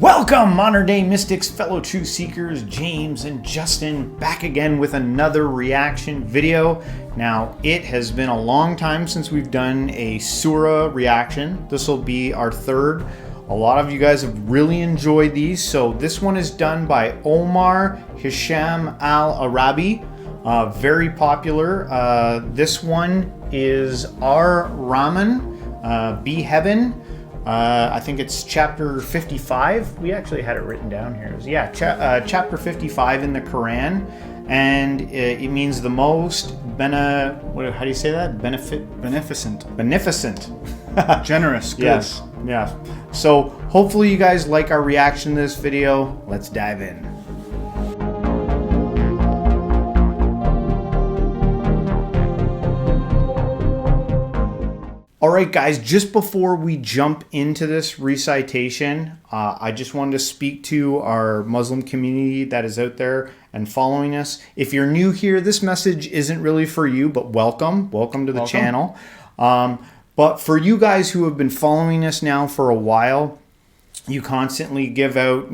Welcome, modern day mystics, fellow truth seekers, James and Justin, back again with another reaction video. Now, it has been a long time since we've done a Surah reaction. This will be our third. A lot of you guys have really enjoyed these. So this one is done by Omar Hisham Al Arabi. Very popular. This one is ar-rahman, be heaven. I think it's chapter 55. We actually had it written down here. Chapter 55 in the Quran, and it means the most how do you say that? Beneficent. Generous. Good. Yes. Yeah. So hopefully you guys like our reaction to this video. Let's dive in. Alright guys, just before we jump into this recitation, I just wanted to speak to our Muslim community that is out there and following us. If you're new here, this message isn't really for you, but welcome to the channel. But for you guys who have been following us now for a while, you constantly give out,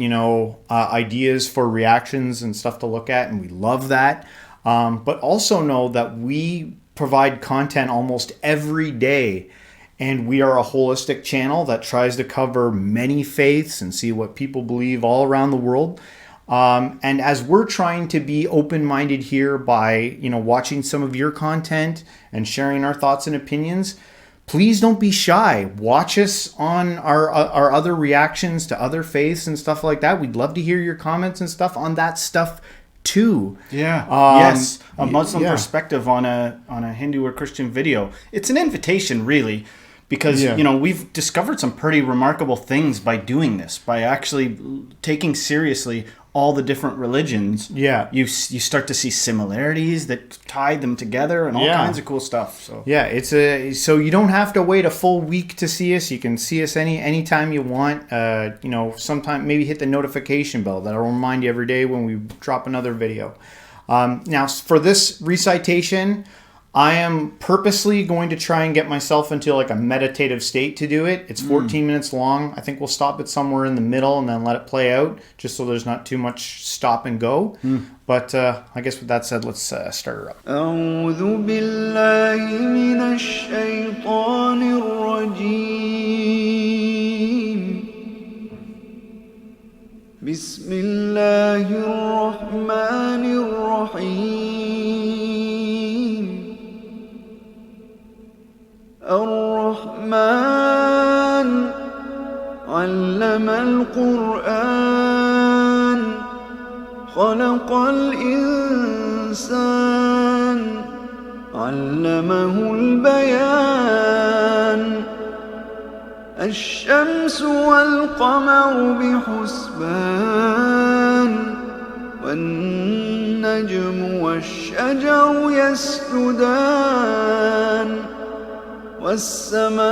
ideas for reactions and stuff to look at, and we love that. But also know that we provide content almost every day, and we are a holistic channel that tries to cover many faiths and see what people believe all around the world. And as we're trying to be open-minded here by watching some of your content and sharing our thoughts and opinions, please don't be shy. Watch us on our other reactions to other faiths and stuff like that. We'd love to hear your comments and stuff on that stuff too. Yes, a Muslim perspective on a Hindu or Christian video. It's an invitation, really, because we've discovered some pretty remarkable things by doing this, by actually taking seriously all the different religions. You start to see similarities that tie them together and all kinds of cool stuff. So so you don't have to wait a full week to see us. You can see us anytime you want. Sometime maybe hit the notification bell. That'll remind you every day when we drop another video. Now for this recitation, I am purposely going to try and get myself into like a meditative state to do it. It's 14 minutes long. I think we'll stop it somewhere in the middle and then let it play out, just so there's not too much stop and go. But I guess with that said, let's start her up. أعوذ بالله من الشيطان الرجيم. بسم الله الرحمن الرحيم. ar-rahman علم القرآن خلق الإنسان علمه البيان الشمس والقمر بحسبان والنجم والشجر يسجدان والسماء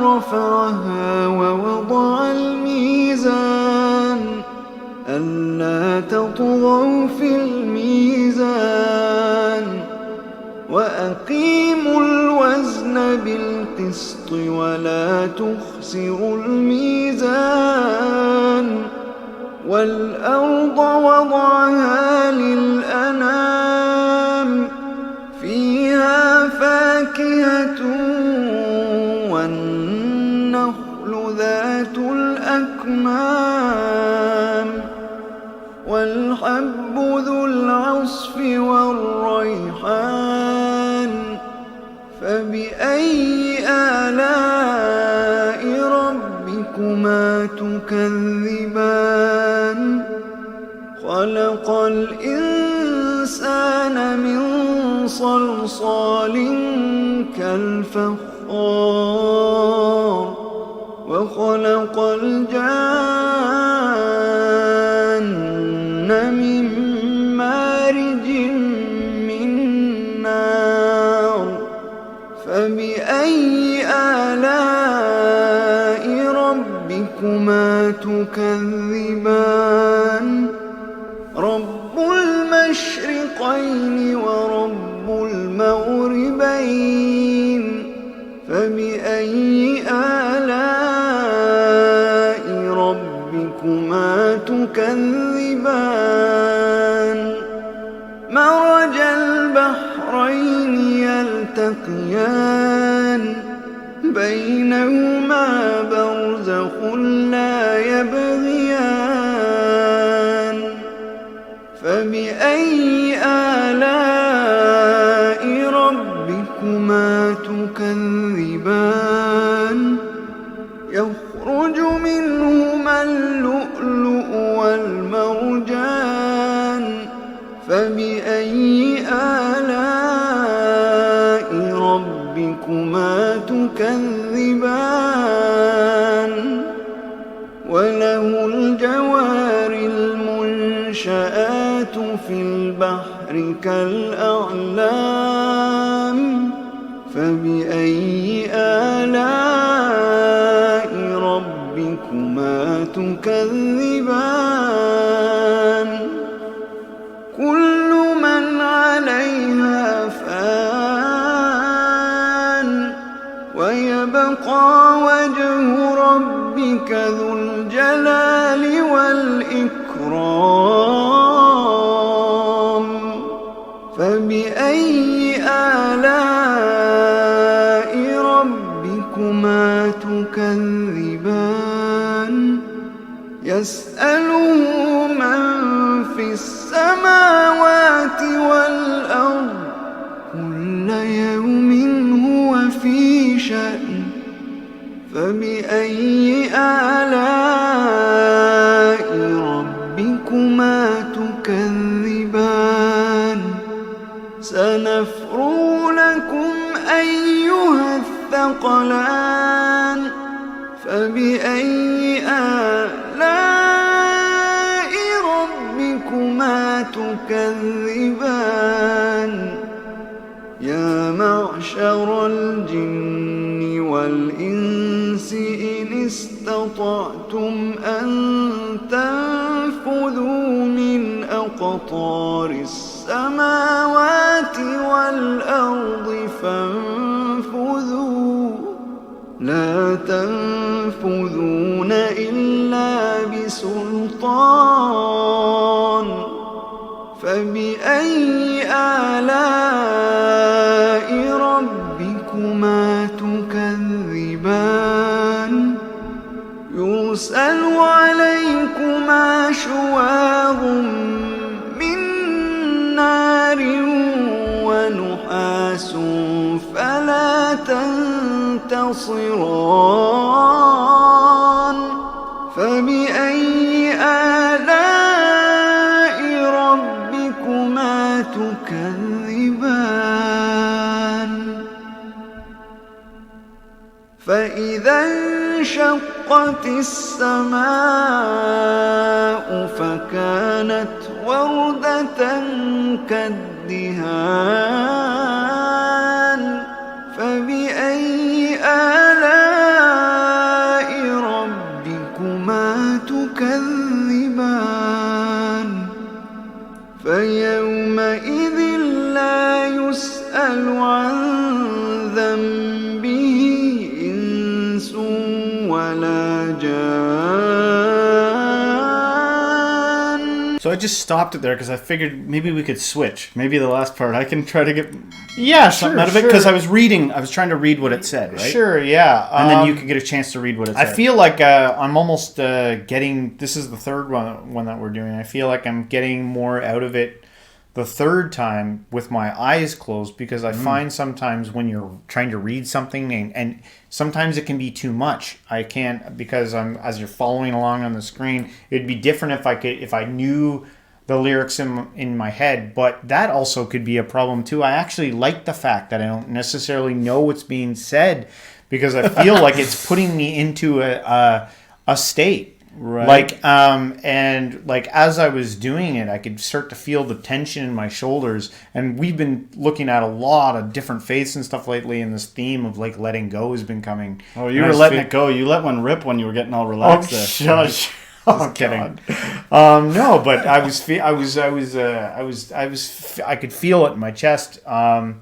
رفعها ووضع الميزان ألا تطغوا في الميزان وأقيموا الوزن بالقسط ولا تخسروا الميزان والأرض وضعها للأنام فيها فاكهة والنخل ذات الأكمام والحب ذو العصف والريحان فبأي آلاء ربكما تكذبان خلق الإنسان من صلصال كالفخار وخلق الجان من مارج من نار فبأي آلاء ربكما تكذبان رب المشرقين ورب المغربين فبأي آلاء تكذبان مرج البحرين يلتقيان بينهما برزخ لا يبغيان فبأي آلاء ربكما تكذبان يخرج منهما اللؤلؤ والمرجان فبأي آلاء ربكما تكذبان وله الجوار المنشآت في البحر كالأعلام فبأي آلاء ربكما تكذبان كل من عليها فان ويبقى وجه ربك ذو الجلال والإكرام فبأي آلاء ربكما تكذبان يسأله من في السماوات والأرض كل يوم هو في شأن فبأي آلاء ربكما تكذبان سنفرغ لكم أيها الثقلان فبأي آلاء ربكما تكذبان يا معشر الجن والإنس إن استطعتم أن تنفذوا من أقطار السماوات والأرض فانفذوا لا تنفذون إلا بسلطان فبأي آلاء ربكما تكذبان يرسل عليكما شواظ من نار ونحاس فلا تنتصران فبأي آلاء ربكما تكذبان فإذا انشقت السماء فكانت وردة كالدهان فبأي آلاء ربكما تكذبان فيومئذ لا يسأل عن ذنبه إنس ولا جان. So I just stopped it there because I figured maybe we could switch. Maybe the last part I can try to get something out of it because I was trying to read what it said, right? Sure, yeah. And then you could get a chance to read what it said. I feel like I'm almost getting, this is the third one that we're doing. I feel like I'm getting more out of it the third time with my eyes closed because I find sometimes when you're trying to read something and sometimes it can be too much. I can't, because as you're following along on the screen, it'd be different if I knew the lyrics in my head, but that also could be a problem too. I actually like the fact that I don't necessarily know what's being said because I feel like it's putting me into a state. Right. And as I was doing it, I could start to feel the tension in my shoulders. And we've been looking at a lot of different faiths and stuff lately, and this theme of letting go has been coming. Oh, you were letting it go. You let one rip when you were getting all relaxed. Oh, shush. I'm kidding. No, but I could feel it in my chest. And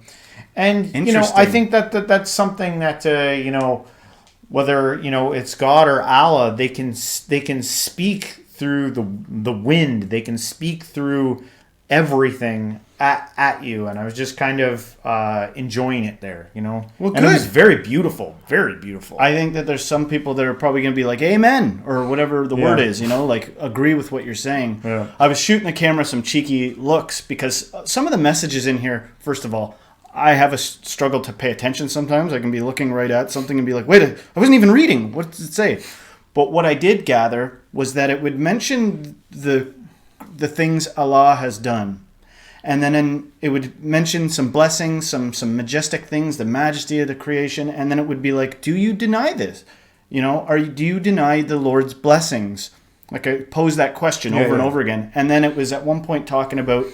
I think that's something that whether it's God or Allah, they can speak through the wind. They can speak through everything at you, and I was just kind of enjoying it there, you know. Well, and it was very beautiful, very beautiful. I think that there's some people that are probably going to be like, amen, or whatever the word is, you know, like agree with what you're saying. Yeah. I was shooting the camera some cheeky looks because some of the messages in here, first of all, I have a struggle to pay attention sometimes. I can be looking right at something and be like, wait, I wasn't even reading. What does it say? But what I did gather was that it would mention the things Allah has done. And then it would mention some blessings, some majestic things, the majesty of the creation. And then it would be like, do you deny this? You know, do you deny the Lord's blessings? Like I posed that question over and over again. And then it was at one point talking about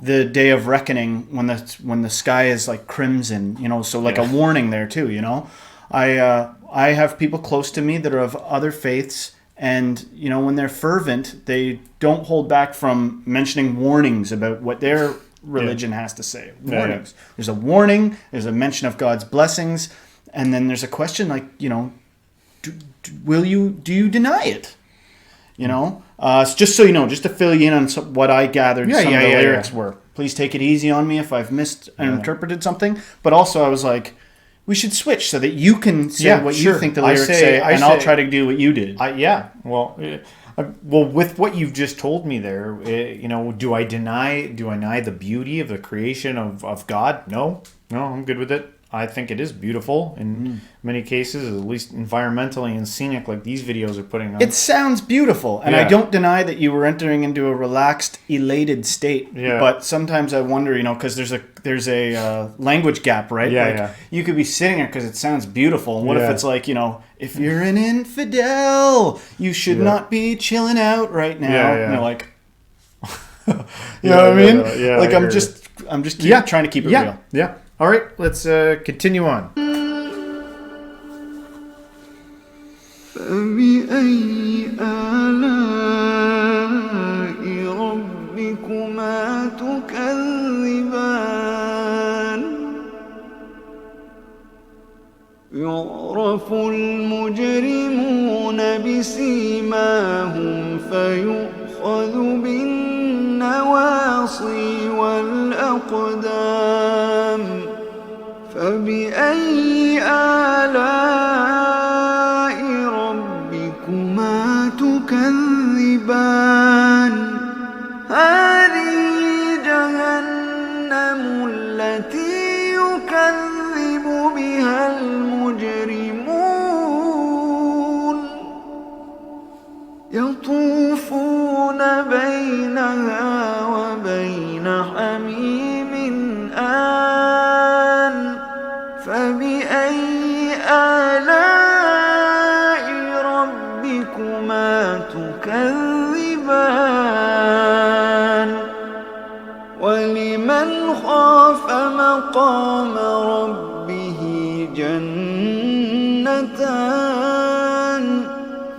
the day of reckoning when the sky is like crimson, you know, so like a warning there too, you know. I have people close to me that are of other faiths. And, you know, when they're fervent, they don't hold back from mentioning warnings about what their religion has to say. Warnings. Yeah. There's a warning. There's a mention of God's blessings. And then there's a question like, you know, do you deny it? You know? Just so you know, just to fill you in on what I gathered some of the lyrics were. Please take it easy on me if I've misinterpreted something. But also I was like, we should switch so that you can say what you think the lyrics say, and I'll try to do what you did. Well, with what you've just told me there, you know, do I deny the beauty of the creation of God? No, I'm good with it. I think it is beautiful in many cases, at least environmentally and scenic, like these videos are putting on. It sounds beautiful, and I don't deny that you were entering into a relaxed, elated state. Yeah. But sometimes I wonder, you know, because there's a language gap, right? You could be sitting there because it sounds beautiful, and what if it's like, you know, if you're an infidel, you should not be chilling out right now. And you're like, you know what I mean? Like I'm just trying to keep it real. Yeah. All right, let's continue on. فبأي آلاء ربكما تكذبان يعرف المجرمون بسيماهم فيؤخذ بالنواصي والأقدام فبأي آلاء ربكما تكذبان هذه جهنم التي يكذب بها المجرمون يطوفون بينها وبين حميم آن فبأي آلاء ربكما تكذبان ولمن خاف مقام ربه جنتان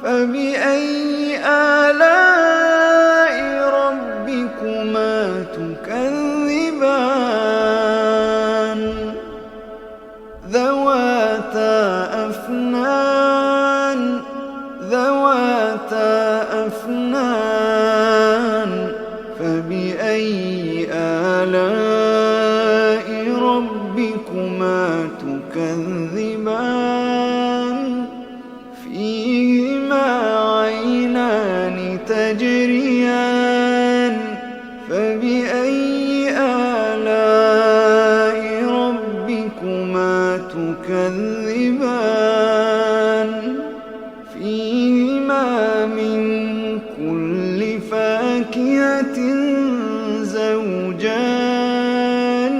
فبأي آلاء ربكما تكذبان ذواتا أفنان فبأي آلاء ربكما تكذبان فيهما عينان تجريان فبأي آلاء ربكما تكذبان فيهما من كل فاكهة زوجان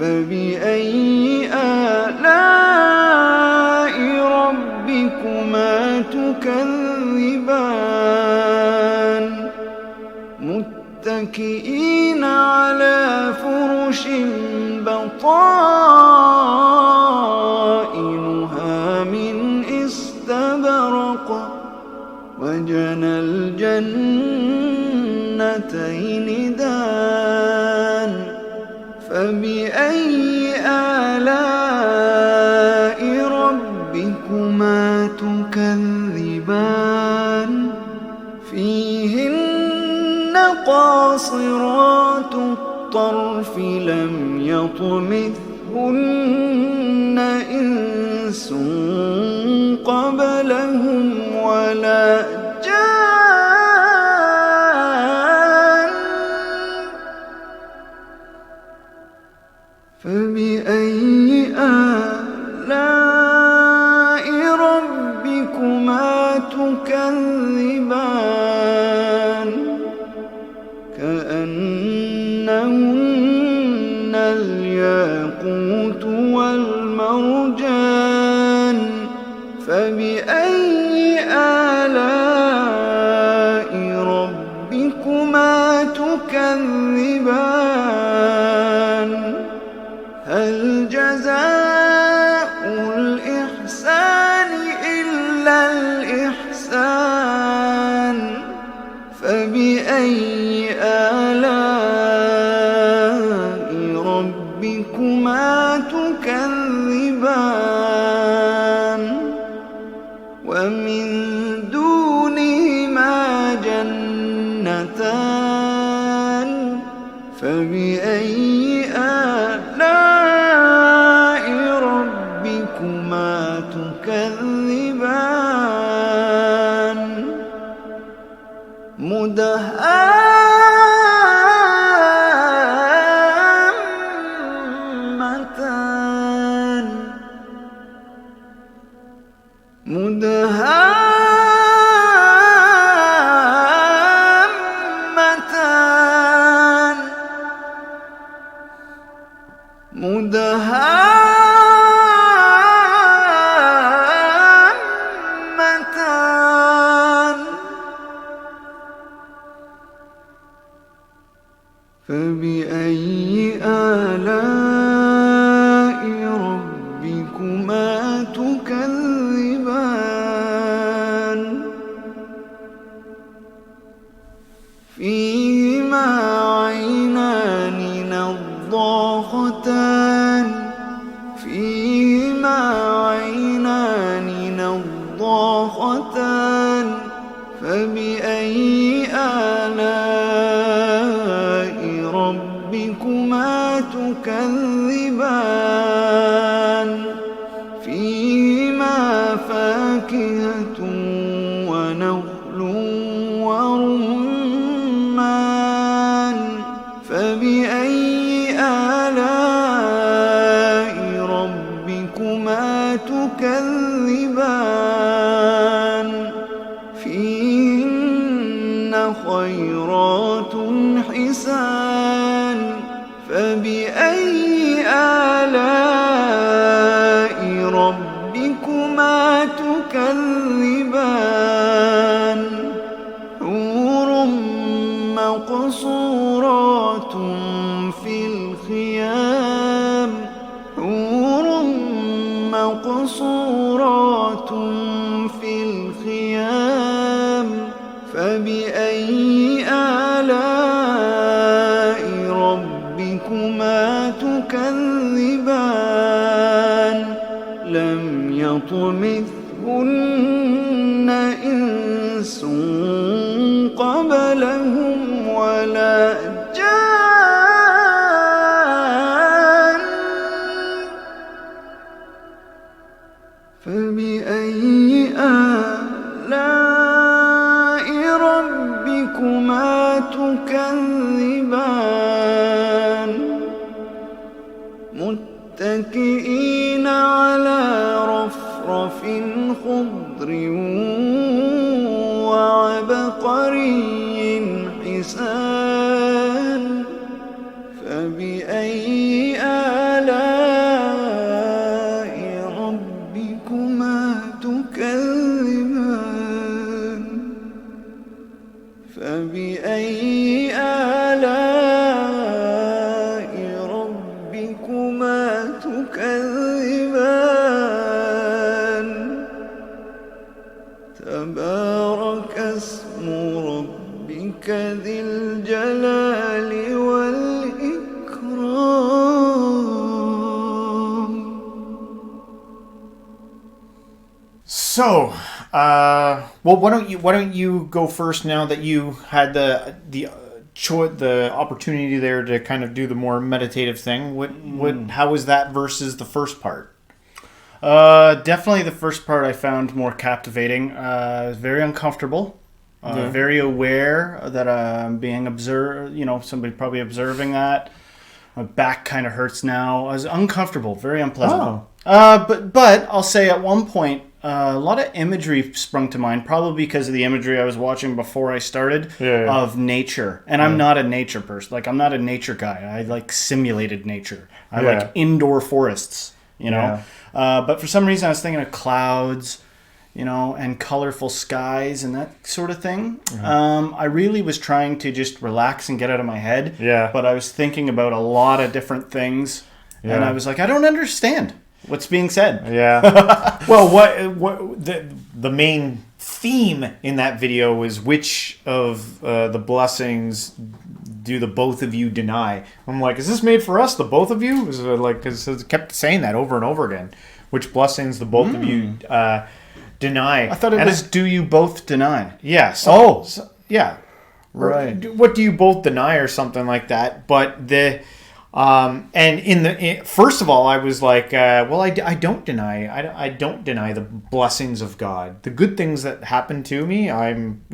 فبأي آلاء ربكما تكذبان متكئين على فرش بطائنها من استبرق وجنى الجنتين دان فبأي آلاء ربكما تكذبان فيه قاصرات الطرف لم يطمثهن إنس قبلهم ولا جان فبأي آلاء ربكما تكذبان كأنهن الياقوت والمرجان فبأي آلاء ربكما تكذبان هل جزاء الإحسان إلا الإحسان فبأي آلاء ربكما تكذبان ومن دونهما جنتان فبأي آلاء ربكما تكذبان مدهامتان مدهامتان فبأي آلاء ربكما تكذبان فيهما عينان نضاختان فيهما عينان نضاختان فبأي آلاء ربكما تكذبان فيهما فاكهة ونخل ورمان فبأي آلاء ربكما تكذبان فيهن خيرات حسان فبأي آلاء ربكما تكذبان حور مقصورات في الخيام حور مقصورات في الخيام فبأي آلاء ربكما تكذبان لم يطمثهن إنس قبلهم ولا جان فبأي آلاء ربكما تكذبان متكئين على رفرف خضر وعبقري حسان فبأي آلاء ربكما تكذبان فبأي آلاء ربكما تكذبان تبارك اسم ربك ذي الجلال والإكرام. So, well, why don't you go first now that you had the the opportunity there to kind of do the more meditative thing. How was that versus the first part? Definitely the first part I found more captivating. Very uncomfortable. Very aware that I'm being observed. Somebody probably observing that. My back kind of hurts now. I was uncomfortable, very unpleasant. But I'll say at one point, a lot of imagery sprung to mind, probably because of the imagery I was watching before I started of nature. And I'm not a nature person. Like, I'm not a nature guy. I like simulated nature. I like indoor forests, But for some reason, I was thinking of clouds, and colorful skies and that sort of thing. I really was trying to just relax and get out of my head. Yeah. But I was thinking about a lot of different things. Yeah. And I was like, I don't understand what's being said. Yeah. Well, what the main theme in that video was which of the blessings do the both of you deny? I'm like, is this made for us, the both of you? Is it like, because it kept saying that over and over again. Which blessings the both of you deny? I thought it was, do you both deny? Yeah. Yeah. Right. What do you both deny or something like that? But first of all, I was like, I don't deny. I don't deny the blessings of God. The good things that happen to me, I'm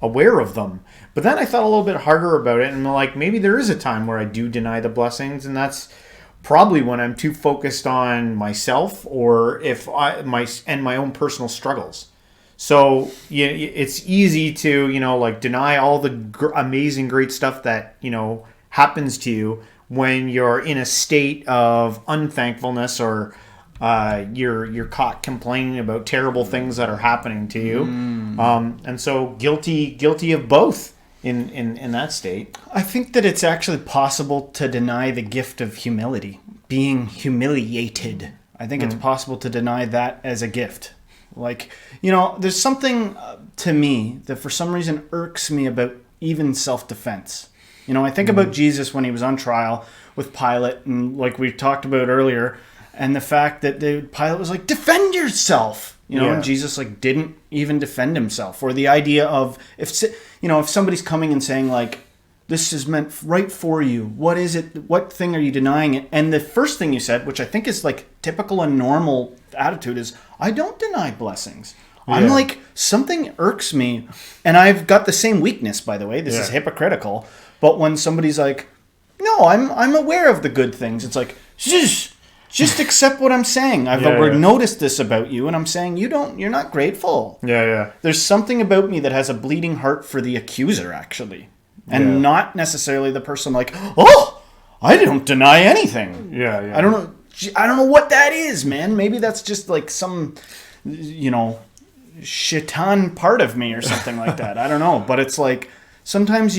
aware of them. But then I thought a little bit harder about it, and I'm like, maybe there is a time where I do deny the blessings, and that's probably when I'm too focused on myself or my own personal struggles. So it's easy to deny all the amazing great stuff that happens to you when you're in a state of unthankfulness or you're caught complaining about terrible things that are happening to you. And so guilty of both in that state. I think that it's actually possible to deny the gift of humility, being humiliated. I think it's possible to deny that as a gift. Like, there's something to me that for some reason irks me about even self-defense. I think about Jesus when he was on trial with Pilate, and like we talked about earlier, and the fact that Pilate was like, defend yourself, and Jesus like didn't even defend himself. Or the idea of if somebody's coming and saying like, this is meant right for you, what is it? What thing are you denying it? And the first thing you said, which I think is like typical and normal attitude, is I don't deny blessings. Yeah. I'm like, something irks me, and I've got the same weakness, by the way. This is hypocritical. But when somebody's like, no, I'm aware of the good things, it's like, just accept what I'm saying. I've noticed this about you, and I'm saying you're not grateful. Yeah. There's something about me that has a bleeding heart for the accuser, actually. And not necessarily the person like, oh, I don't deny anything. Yeah. I don't know what that is, man. Maybe that's just like some, shaitan part of me or something like that. I don't know. But it's like, sometimes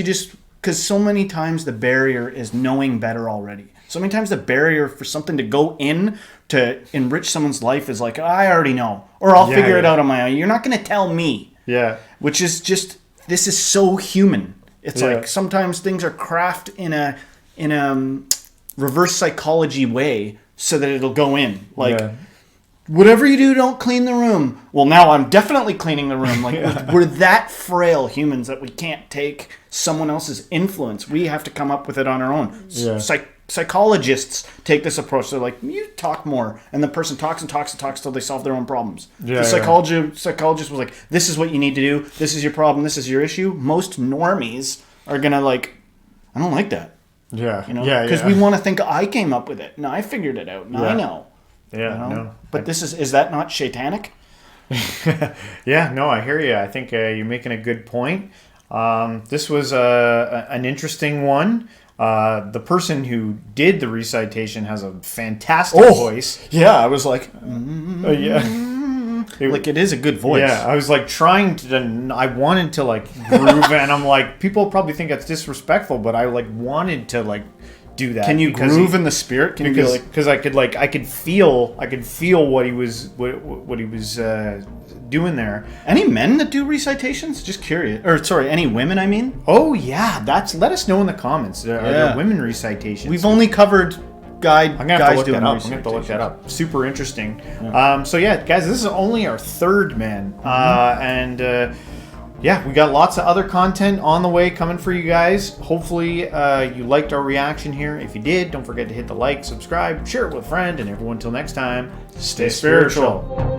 because so many times the barrier is knowing better already. So many times the barrier for something to go in to enrich someone's life is like, I already know. Or I'll figure it out on my own. You're not going to tell me. Yeah. Which is just, this is so human. It's like sometimes things are crafted in a reverse psychology way so that it'll go in. Like, whatever you do, don't clean the room. Well, now I'm definitely cleaning the room. Like, we're that frail humans that we can't take someone else's influence. We have to come up with it on our own. Yeah. Psychologists take this approach. They're like, you talk more. And the person talks and talks and talks till they solve their own problems. The psychologist was like, this is what you need to do. This is your problem. This is your issue. Most normies are going to like, I don't like that. Yeah. Because we want to think I came up with it. No, I figured it out. No, I know. Yeah, no. But is that not satanic? Yeah, no, I hear you. I think you're making a good point. This was an interesting one. The person who did the recitation has a fantastic voice. Yeah, I was like, it is a good voice. Yeah, I was like I wanted to like groove, and I'm like, people probably think that's disrespectful, but I like wanted to like do that. Can you groove in the spirit? Because I could feel what he was doing there. Any men that do recitations? Just curious. Or sorry, any women? I mean. Oh yeah, let us know in the comments. Are there women recitations? We've only covered guys doing recitations. I'm gonna have to look that up. Super interesting. Yeah. So yeah, guys, this is only our third man, and yeah, we got lots of other content on the way coming for you guys. Hopefully you liked our reaction here. If you did, don't forget to hit the like, subscribe, share it with a friend, and everyone until next time, stay spiritual.